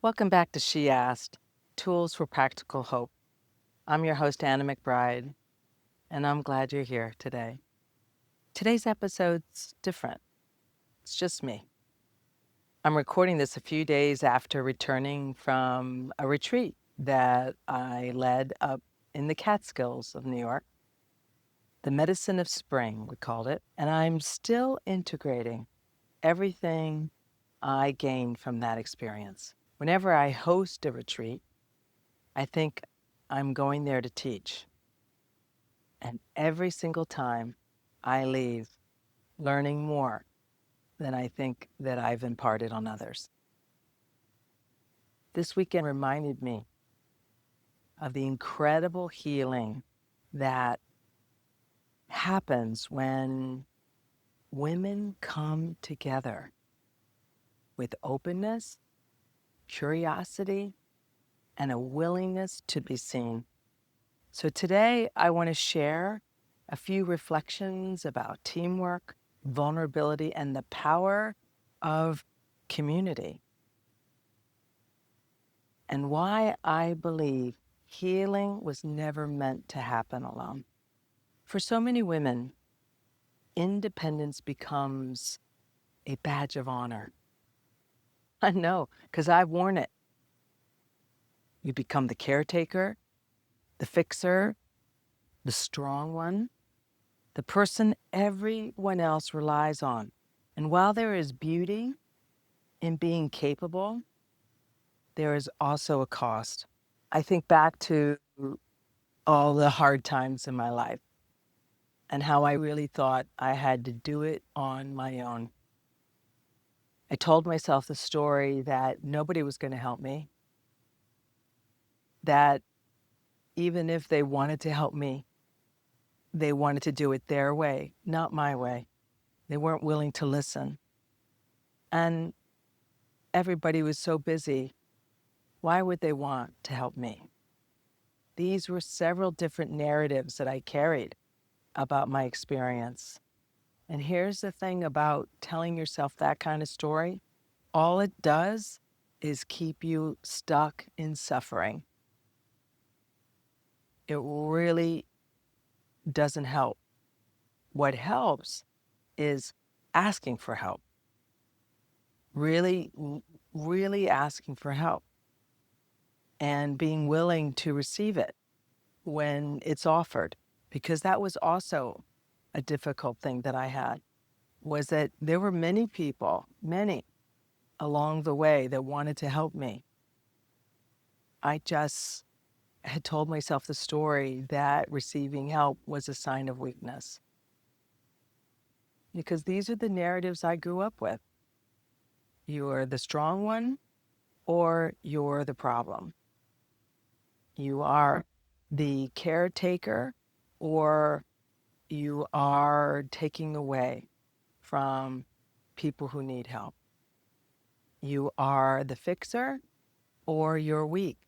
Welcome back to She Asked, Tools for Practical Hope. I'm your host, Anna McBride, and I'm glad you're here today. Today's episode's different. It's just me. I'm recording this a few days after returning from a retreat that I led up in the Catskills of New York. The medicine of spring, we called it, and I'm still integrating everything I gained from that experience. Whenever I host a retreat, I think I'm going there to teach. And every single time I leave learning more than I think that I've imparted on others. This weekend reminded me of the incredible healing that happens when women come together with openness, curiosity, and a willingness to be seen. So today I want to share a few reflections about teamwork, vulnerability, and the power of community, and why I believe healing was never meant to happen alone. For so many women, independence becomes a badge of honor. I know, because I've worn it. You become the caretaker, the fixer, the strong one, the person everyone else relies on. And while there is beauty in being capable, there is also a cost. I think back to all the hard times in my life and how I really thought I had to do it on my own. I told myself the story that nobody was going to help me, that even if they wanted to help me, they wanted to do it their way, not my way. They weren't willing to listen. And everybody was so busy. Why would they want to help me? These were several different narratives that I carried about my experience. And here's the thing about telling yourself that kind of story. All it does is keep you stuck in suffering. It really doesn't help. What helps is asking for help. Really, really asking for help and being willing to receive it when it's offered. Because that was also a difficult thing that I had, was that there were many people, many along the way that wanted to help me. I just had told myself the story that receiving help was a sign of weakness. Because these are the narratives I grew up with. You're the strong one or you're the problem. You are the caretaker or you are taking away from people who need help. You are the fixer or you're weak.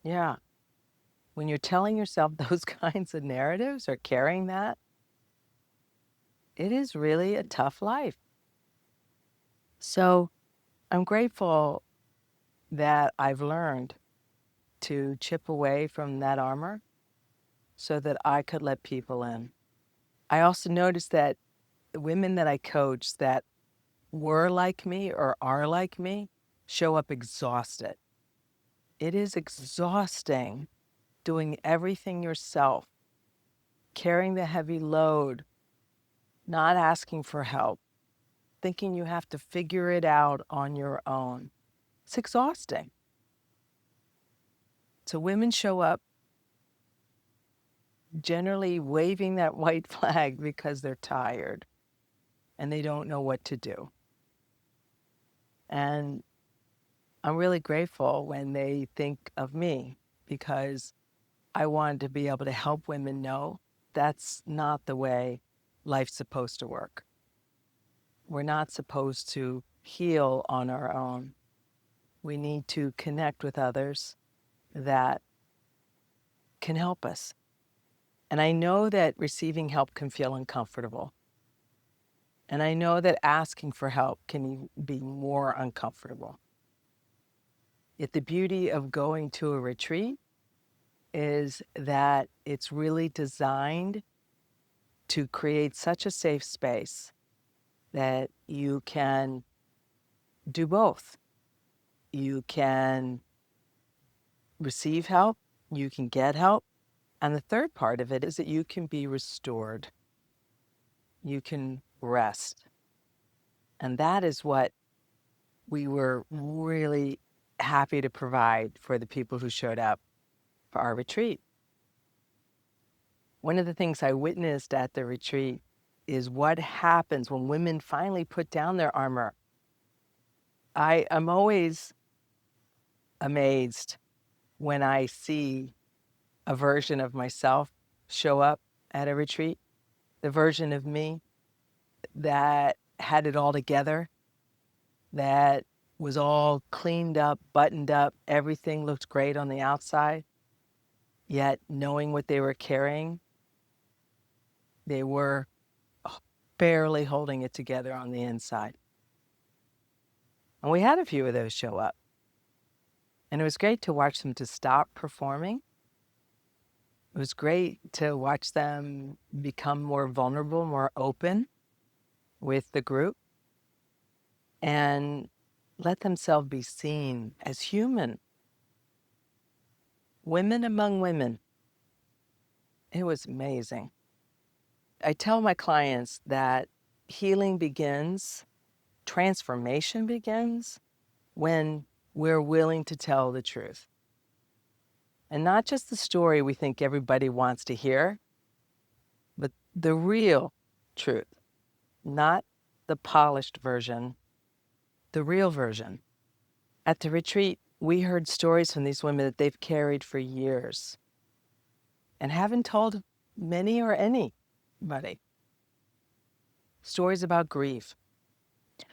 Yeah. When you're telling yourself those kinds of narratives or carrying that, it is really a tough life. So I'm grateful that I've learned to chip away from that armor so that I could let people in. I also noticed that the women that I coach that were like me or are like me show up exhausted. It is exhausting doing everything yourself, carrying the heavy load, not asking for help, thinking you have to figure it out on your own. It's exhausting. So women show up generally waving that white flag because they're tired and they don't know what to do. And I'm really grateful when they think of me because I wanted to be able to help women know that's not the way life's supposed to work. We're not supposed to heal on our own. We need to connect with others that can help us. And I know that receiving help can feel uncomfortable. And I know that asking for help can be more uncomfortable. Yet the beauty of going to a retreat is that it's really designed to create such a safe space that you can do both. You can receive help, you can get help. And the third part of it is that you can be restored. You can rest. And that is what we were really happy to provide for the people who showed up for our retreat. One of the things I witnessed at the retreat is what happens when women finally put down their armor. I am always amazed when I see a version of myself show up at a retreat, the version of me that had it all together, that was all cleaned up, buttoned up, everything looked great on the outside, yet knowing what they were carrying, they were barely holding it together on the inside. And we had a few of those show up. And it was great to watch them to stop performing. It was great to watch them become more vulnerable, more open with the group, and let themselves be seen as human. Women among women. It was amazing. I tell my clients that healing begins, transformation begins when we're willing to tell the truth. And not just the story we think everybody wants to hear, but the real truth, not the polished version, the real version. At the retreat, we heard stories from these women that they've carried for years and haven't told many or anybody. Stories about grief,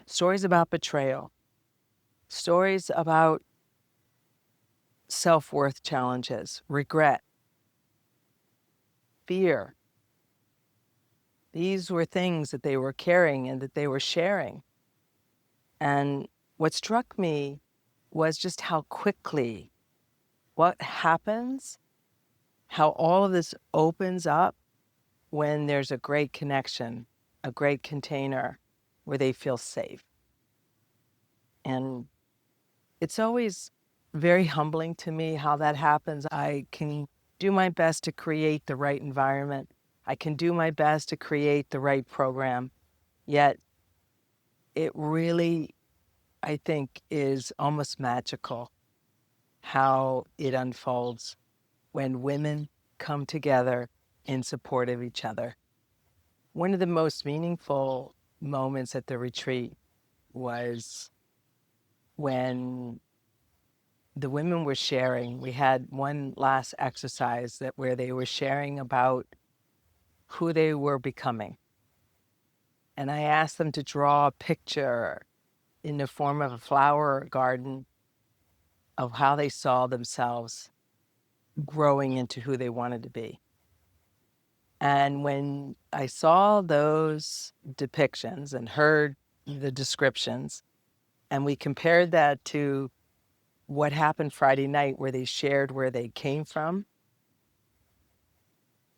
stories about betrayal, stories about self-worth challenges, regret, fear. These were things that they were carrying and that they were sharing. And what struck me was just how quickly what happens, how all of this opens up when there's a great connection, a great container where they feel safe. And it's always very humbling to me how that happens. I can do my best to create the right environment. I can do my best to create the right program. Yet it really, I think, is almost magical how it unfolds when women come together in support of each other. One of the most meaningful moments at the retreat was when the women were sharing. We had one last exercise where they were sharing about who they were becoming. And I asked them to draw a picture in the form of a flower garden of how they saw themselves growing into who they wanted to be. And when I saw those depictions and heard the descriptions, and we compared that to what happened Friday night where they shared where they came from,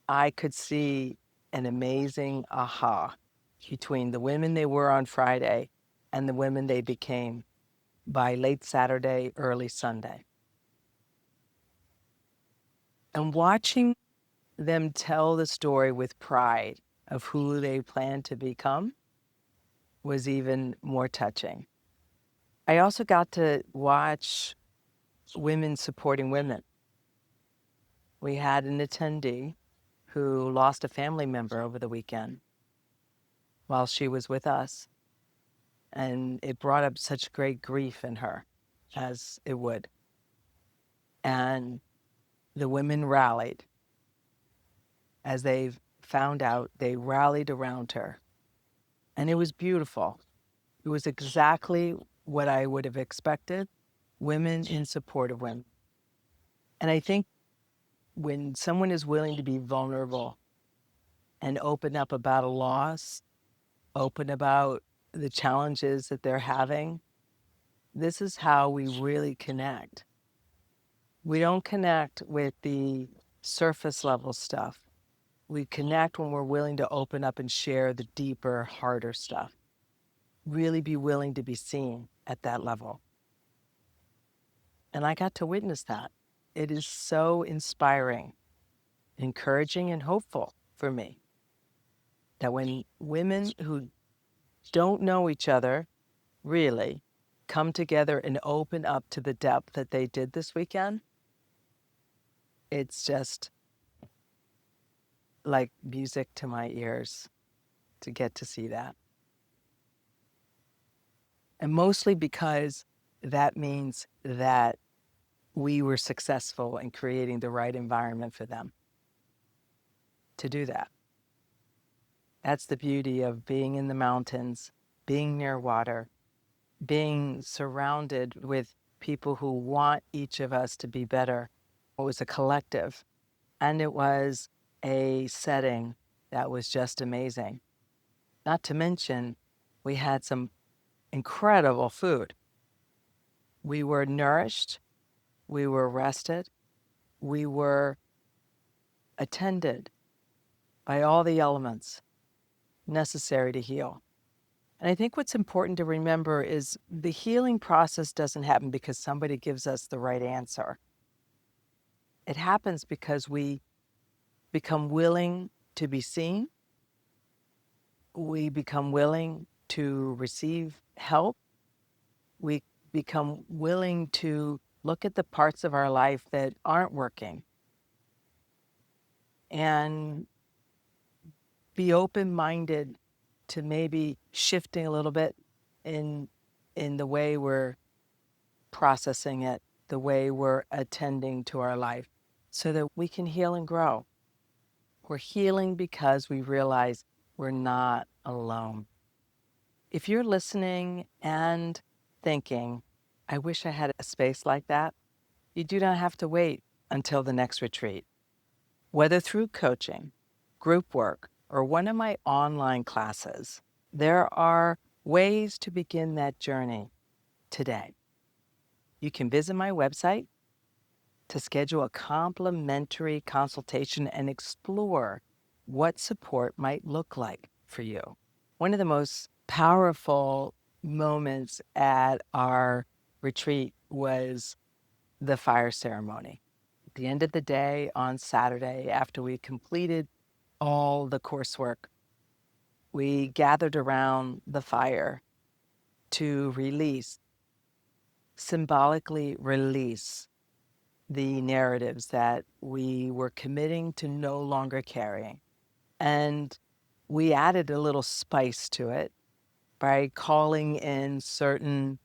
I could see an amazing aha between the women they were on Friday and the women they became by late Saturday, early Sunday. And watching them tell the story with pride of who they plan to become was even more touching. I also got to watch women supporting women. We had an attendee who lost a family member over the weekend while she was with us. And it brought up such great grief in her, as it would. And the women rallied. As they found out, they rallied around her. And it was beautiful. It was exactly what I would have expected, women in support of women. And I think when someone is willing to be vulnerable and open up about a loss, open about the challenges that they're having, This is how we really connect. We don't connect with the surface level stuff. We connect when we're willing to open up and share the deeper, harder stuff. Really be willing to be seen at that level. And I got to witness that. It is so inspiring, encouraging, and hopeful for me that when women who don't know each other really come together and open up to the depth that they did this weekend, it's just like music to my ears to get to see that. And mostly because that means that we were successful in creating the right environment for them to do that. That's the beauty of being in the mountains, being near water, being surrounded with people who want each of us to be better. It was a collective, and it was a setting that was just amazing. Not to mention, we had some incredible food. We were nourished, we were rested, we were attended by all the elements necessary to heal. And I think what's important to remember is the healing process doesn't happen because somebody gives us the right answer. It happens because we become willing to be seen, we become willing to receive help, we become willing to look at the parts of our life that aren't working and be open-minded to maybe shifting a little bit in the way we're processing it, the way we're attending to our life, so that we can heal and grow. We're healing because we realize we're not alone. If you're listening and thinking, I wish I had a space like that, you do not have to wait until the next retreat. Whether through coaching, group work, or one of my online classes, there are ways to begin that journey today. You can visit my website to schedule a complimentary consultation and explore what support might look like for you. One of the most powerful moments at our retreat was the fire ceremony. At the end of the day on Saturday, after we completed all the coursework, we gathered around the fire to symbolically release the narratives that we were committing to no longer carrying. And we added a little spice to it by calling in certain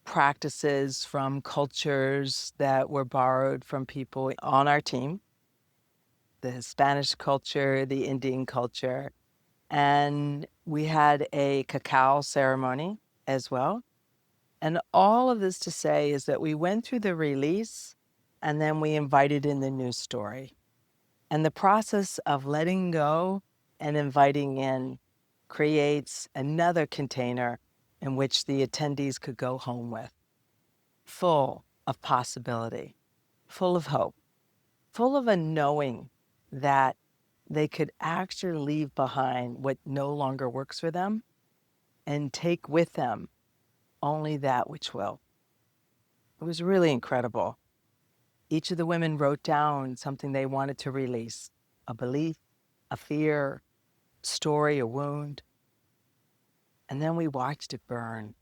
practices from cultures that were borrowed from people on our team, the Spanish culture, the Indian culture. And we had a cacao ceremony as well. And all of this to say is that we went through the release and then we invited in the new story. And the process of letting go and inviting in creates another container in which the attendees could go home with, full of possibility, full of hope, full of a knowing that they could actually leave behind what no longer works for them and take with them only that which will. It was really incredible. Each of the women wrote down something they wanted to release, a belief, a fear, story, a wound. And then we watched it burn.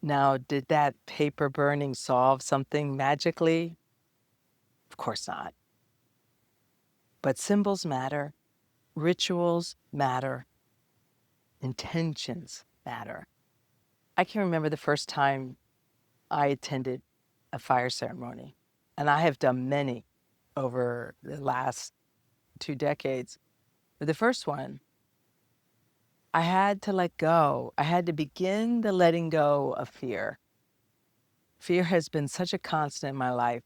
Now, did that paper burning solve something magically? Of course not. But symbols matter, rituals matter, intentions matter. I can remember the first time I attended a fire ceremony, and I have done many over the last 2 decades. But the first one, I had to let go. I had to begin the letting go of fear. Fear has been such a constant in my life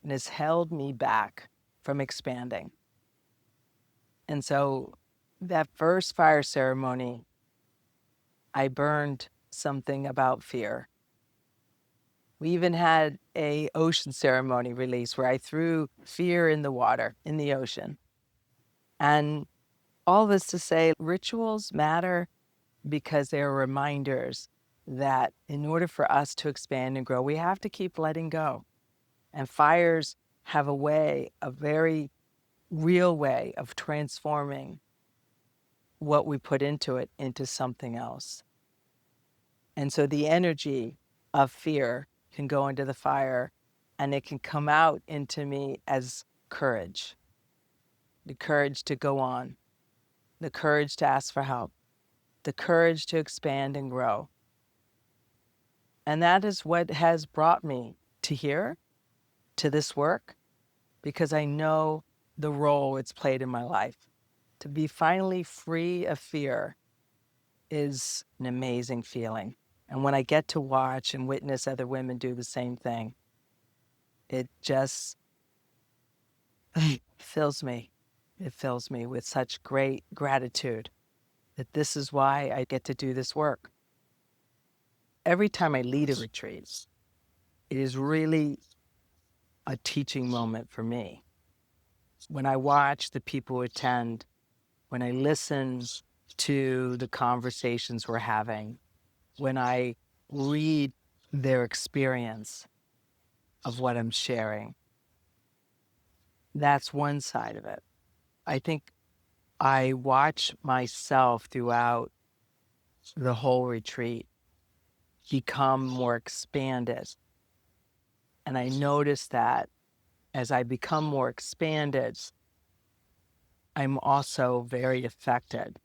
and has held me back from expanding. And so that first fire ceremony, I burned something about fear. We even had a ocean ceremony release where I threw fear in the water, in the ocean. And all this to say, rituals matter because they're reminders that in order for us to expand and grow, we have to keep letting go. And fires have a way, a very real way of transforming what we put into it into something else. And so the energy of fear can go into the fire and it can come out into me as courage, the courage to go on, the courage to ask for help, the courage to expand and grow. And that is what has brought me to here, to this work, because I know the role it's played in my life. To be finally free of fear is an amazing feeling. And when I get to watch and witness other women do the same thing, it just fills me. It fills me with such great gratitude that this is why I get to do this work. Every time I lead a retreat, it is really a teaching moment for me. When I watch the people attend, when I listen to the conversations we're having, when I read their experience of what I'm sharing, that's one side of it. I think I watch myself throughout the whole retreat become more expanded. And I notice that as I become more expanded, I'm also very affected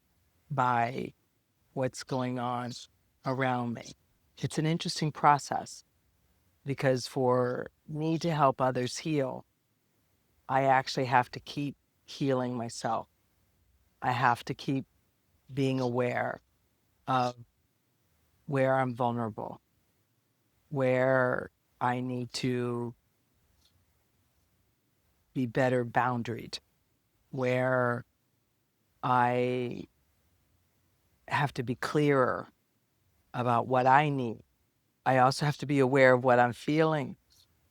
by what's going on around me. It's an interesting process because for me to help others heal, I actually have to keep healing myself. I have to keep being aware of where I'm vulnerable, where I need to be better boundaried, where I have to be clearer about what I need. I also have to be aware of what I'm feeling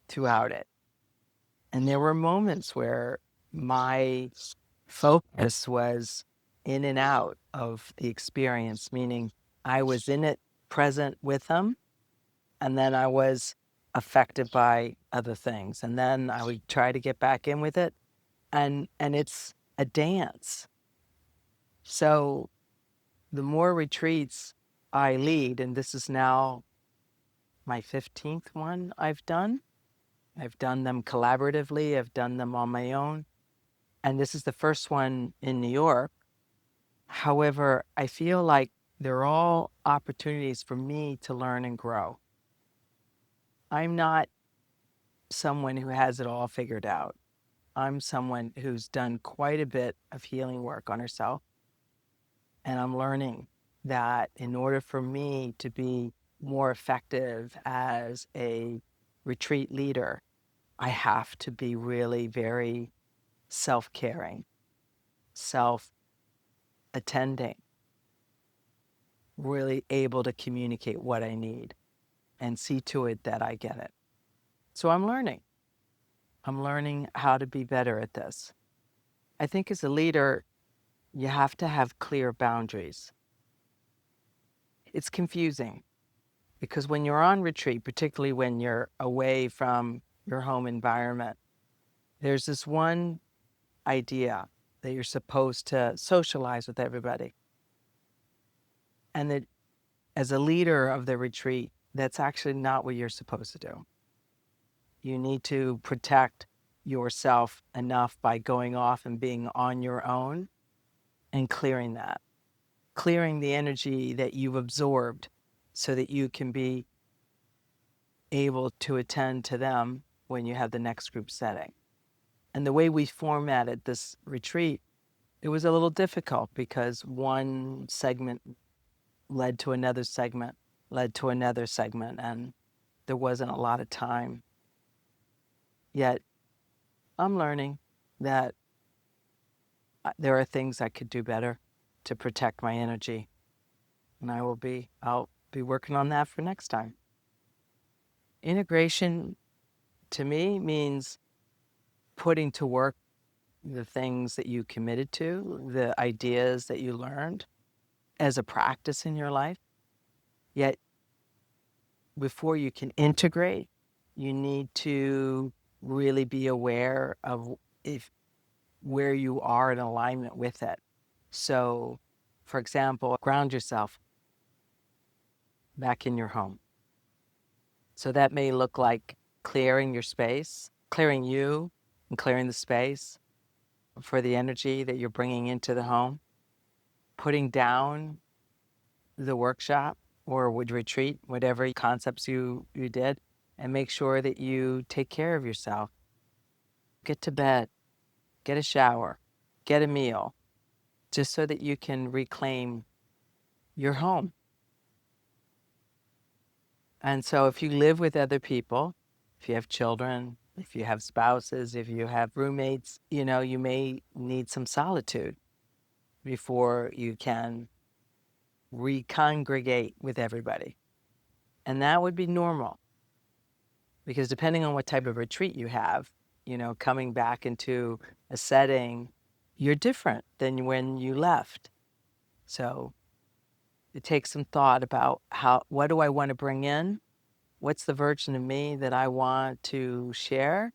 throughout it. And there were moments where my focus was in and out of the experience, meaning I was in it, present with them, and then I was affected by other things. And then I would try to get back in with it. And it's a dance. So the more retreats I lead, and this is now my 15th one I've done them collaboratively, I've done them on my own. And this is the first one in New York. However, I feel like they're all opportunities for me to learn and grow. I'm not someone who has it all figured out. I'm someone who's done quite a bit of healing work on herself. And I'm learning that in order for me to be more effective as a retreat leader, I have to be really very self-caring, self-attending, really able to communicate what I need and see to it that I get it. So I'm learning. I'm learning how to be better at this. I think as a leader, you have to have clear boundaries. It's confusing because when you're on retreat, particularly when you're away from your home environment, there's this one idea that you're supposed to socialize with everybody. And that as a leader of the retreat, that's actually not what you're supposed to do. You need to protect yourself enough by going off and being on your own and clearing that, clearing the energy that you've absorbed so that you can be able to attend to them when you have the next group setting. And the way we formatted this retreat, it was a little difficult because one segment led to another segment, led to another segment, and there wasn't a lot of time. Yet I'm learning that there are things I could do better to protect my energy. And I'll be working on that for next time. Integration to me means putting to work the things that you committed to, the ideas that you learned as a practice in your life. Yet before you can integrate, you need to really be aware of if where you are in alignment with it. So, for example, ground yourself back in your home. So that may look like clearing your space, clearing you and clearing the space for the energy that you're bringing into the home, putting down the workshop or would retreat, whatever concepts you did, and make sure that you take care of yourself. Get to bed, get a shower, get a meal, just so that you can reclaim your home. And so if you live with other people, if you have children, if you have spouses, if you have roommates, you know, you may need some solitude before you can recongregate with everybody. And that would be normal because depending on what type of retreat you have, you know, coming back into a setting, you're different than when you left. So it takes some thought about what do I want to bring in? What's the version of me that I want to share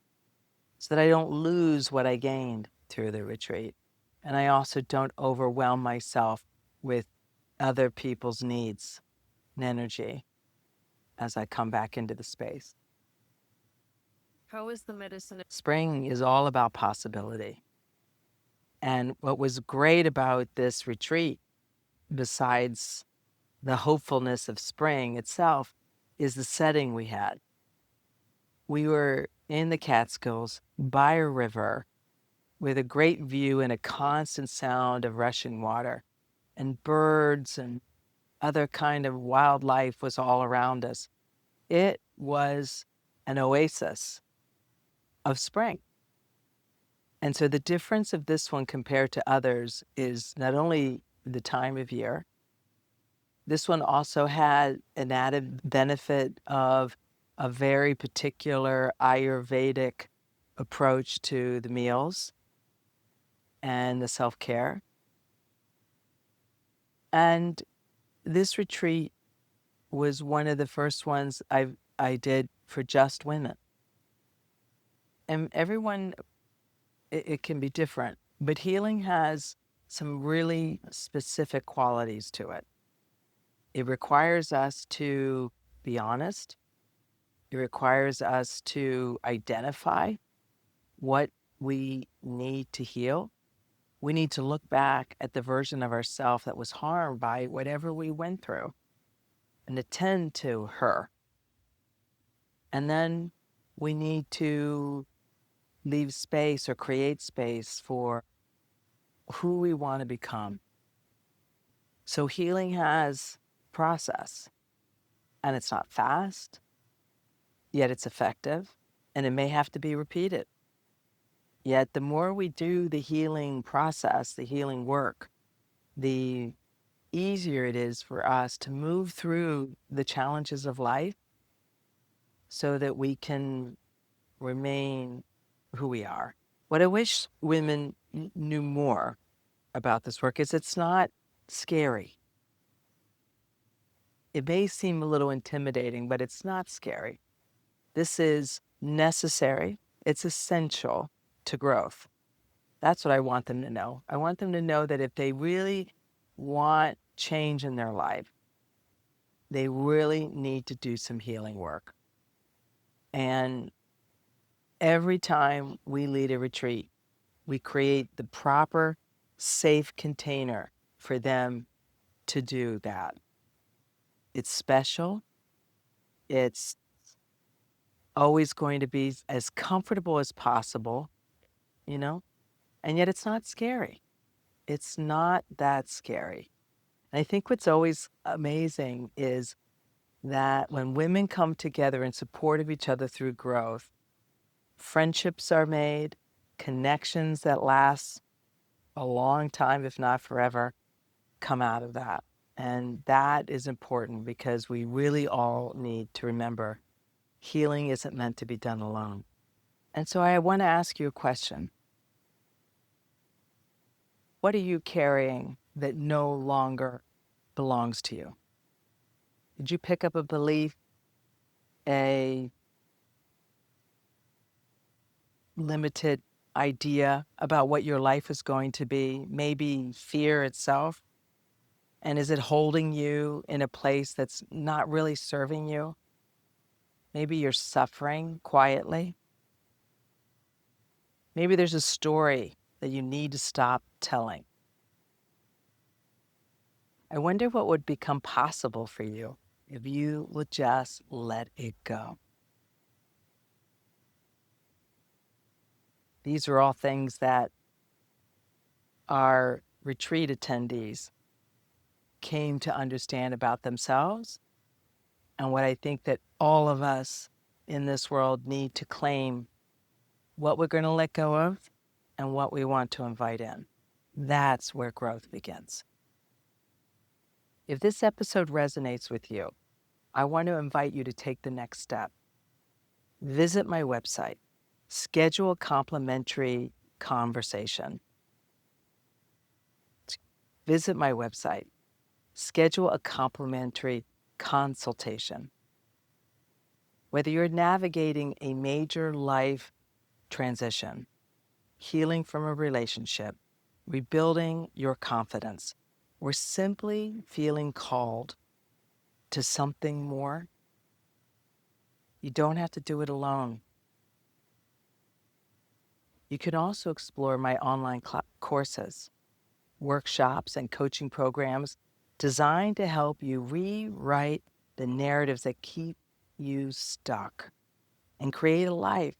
so that I don't lose what I gained through the retreat? And I also don't overwhelm myself with other people's needs and energy as I come back into the space. How is the medicine? Spring is all about possibility. And what was great about this retreat, besides the hopefulness of spring itself, is the setting we had. We were in the Catskills by a river with a great view and a constant sound of rushing water, and birds and other kind of wildlife was all around us. It was an oasis of spring. And so the difference of this one compared to others is not only the time of year, this one also had an added benefit of a very particular Ayurvedic approach to the meals and the self-care. And this retreat was one of the first ones I did for just women. And everyone, it can be different, but healing has some really specific qualities to it. It requires us to be honest. It requires us to identify what we need to heal. We need to look back at the version of ourselves that was harmed by whatever we went through and attend to her. And then we need to leave space or create space for who we want to become. So healing has process, and it's not fast, yet it's effective, and it may have to be repeated. Yet the more we do the healing process, the healing work, the easier it is for us to move through the challenges of life so that we can remain who we are. What I wish women knew more about this work is it's not scary. It may seem a little intimidating, but it's not scary. This is necessary. It's essential to growth. That's what I want them to know. I want them to know that if they really want change in their life, they really need to do some healing work. And every time we lead a retreat, we create the proper, safe container for them to do that. It's special. It's always going to be as comfortable as possible, you know, and yet it's not scary. It's not that scary. And I think what's always amazing is that when women come together in support of each other through growth, friendships are made, connections that last a long time, if not forever, come out of that. And that is important because we really all need to remember healing isn't meant to be done alone. And so I want to ask you a question. What are you carrying that no longer belongs to you? Did you pick up a belief, a limited idea about what your life is going to be, maybe fear itself? And is it holding you in a place that's not really serving you? Maybe you're suffering quietly. Maybe there's a story that you need to stop telling. I wonder what would become possible for you if you would just let it go. These are all things that our retreat attendees came to understand about themselves, and what I think that all of us in this world need to claim what we're going to let go of and what we want to invite in. That's where growth begins. If this episode resonates with you, I want to invite you to take the next step. Visit my website, schedule a complimentary conversation. Visit my website, schedule a complimentary consultation. Whether you're navigating a major life transition, healing from a relationship, rebuilding your confidence, or simply feeling called to something more, you don't have to do it alone. You can also explore my online courses, workshops, and coaching programs designed to help you rewrite the narratives that keep you stuck and create a life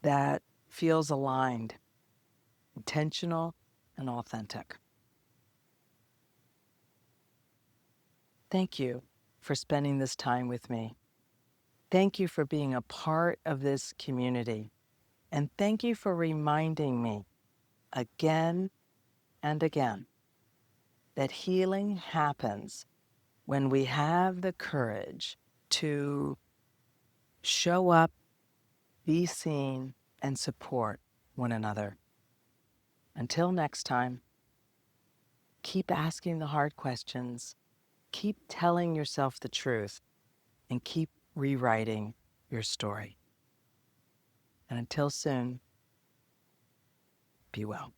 that feels aligned, intentional, and authentic. Thank you for spending this time with me. Thank you for being a part of this community. And thank you for reminding me again and again that healing happens when we have the courage to show up, be seen, and support one another. Until next time, keep asking the hard questions, keep telling yourself the truth, and keep rewriting your story. And until soon, be well.